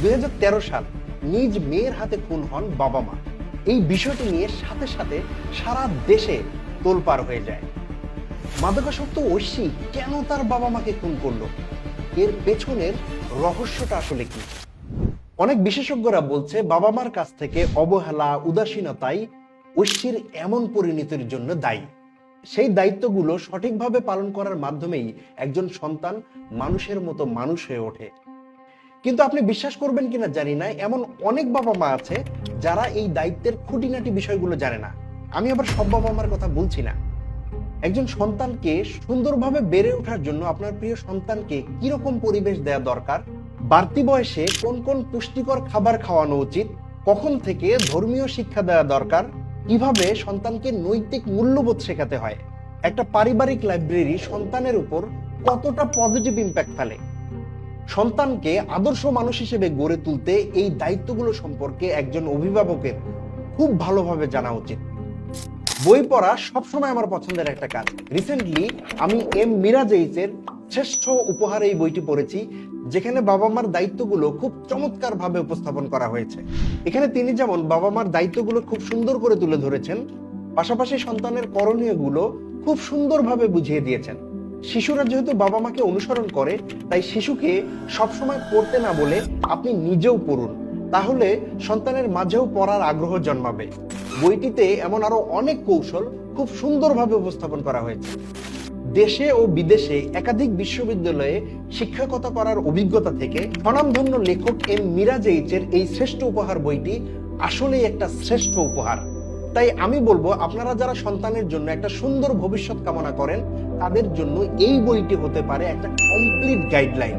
2013 সাল নিজ মেয়ের হাতে খুন হন বাবা মা। এই বিষয়টি নিয়ে সাথে সাথে সারা দেশে তোলপাড় হয়ে যায়। মাদকাসক্ত ঐশী কেন তার বাবা মাকে খুন করলো, এর পেছনের রহস্যটা আসলে কি? অনেক বিশেষজ্ঞরা বলছে বাবা মার কাছ থেকে অবহেলা, উদাসীনতাই ঐশীর এমন পরিণতির জন্য দায়ী। সেই দায়িত্বগুলো সঠিকভাবে পালন করার মাধ্যমেই একজন সন্তান মানুষের মতো মানুষ হয়ে ওঠে। কিন্তু আপনি বিশ্বাস করবেন কিনা জানি না, এমন অনেক বাবা মা আছে যারা এই দায়িত্বের খুঁটিনাটি বিষয়গুলো জানে না। আমি আবার সব বাবা মার কথা বলছি না। একজন সন্তানকে সুন্দরভাবে বেড়ে ওঠার জন্য আপনার প্রিয় সন্তানকে কিরকম পরিবেশ দেওয়া দরকার, বাড়তি বয়সে কোন কোন পুষ্টিকর খাবার খাওয়ানো উচিত, কখন থেকে ধর্মীয় শিক্ষা দেওয়া দরকার, কিভাবে সন্তানকে নৈতিক মূল্যবোধ শেখাতে হয়, একটা পারিবারিক লাইব্রেরি সন্তানের উপর কতটা পজিটিভ ইম্প্যাক্ট ফেলে, সন্তানকে আদর্শ মানুষ হিসেবে গড়ে তুলতে এই দায়িত্বগুলো সম্পর্কে একজন অভিভাবকের খুব ভালোভাবে জানা উচিত। বই পড়া সবসময় আমার পছন্দের একটা কাজ। রিসেন্টলি আমি এম মিরাজেইসের শ্রেষ্ঠ উপহার এই বইটি পড়েছি, যেখানে বাবা মার দায়িত্বগুলো খুব চমৎকার ভাবে উপস্থাপন করা হয়েছে। এখানে তিনি যেমন বাবা মার দায়িত্বগুলো খুব সুন্দর করে তুলে ধরেছেন, পাশাপাশি সন্তানের করণীয়গুলো খুব সুন্দরভাবে বুঝিয়ে দিয়েছেন। শিশুরা যেহেতু বাবা মাকে অনুসরণ করে, তাই শিশুকে সবসময় পড়তে না বলে আপনি নিজেও পড়ুন, তাহলে সন্তানের মাঝেও পড়ার আগ্রহ জন্মাবে। বইটিতে এমন আরো অনেক কৌশল খুব সুন্দরভাবে উপস্থাপন করা হয়েছে। দেশে ও বিদেশে একাধিক বিশ্ববিদ্যালয়ে শিক্ষকতা করার অভিজ্ঞতা থেকে স্বনামধন্য লেখক এম মিরাজেইচের এই শ্রেষ্ঠ উপহার বইটি আসলেই একটা শ্রেষ্ঠ উপহার। তাই আমি বলবো, আপনারা যারা সন্তানের জন্য একটা সুন্দর ভবিষ্যৎ কামনা করেন, তাদের জন্য এই বইটি হতে পারে একটা কমপ্লিট গাইডলাইন।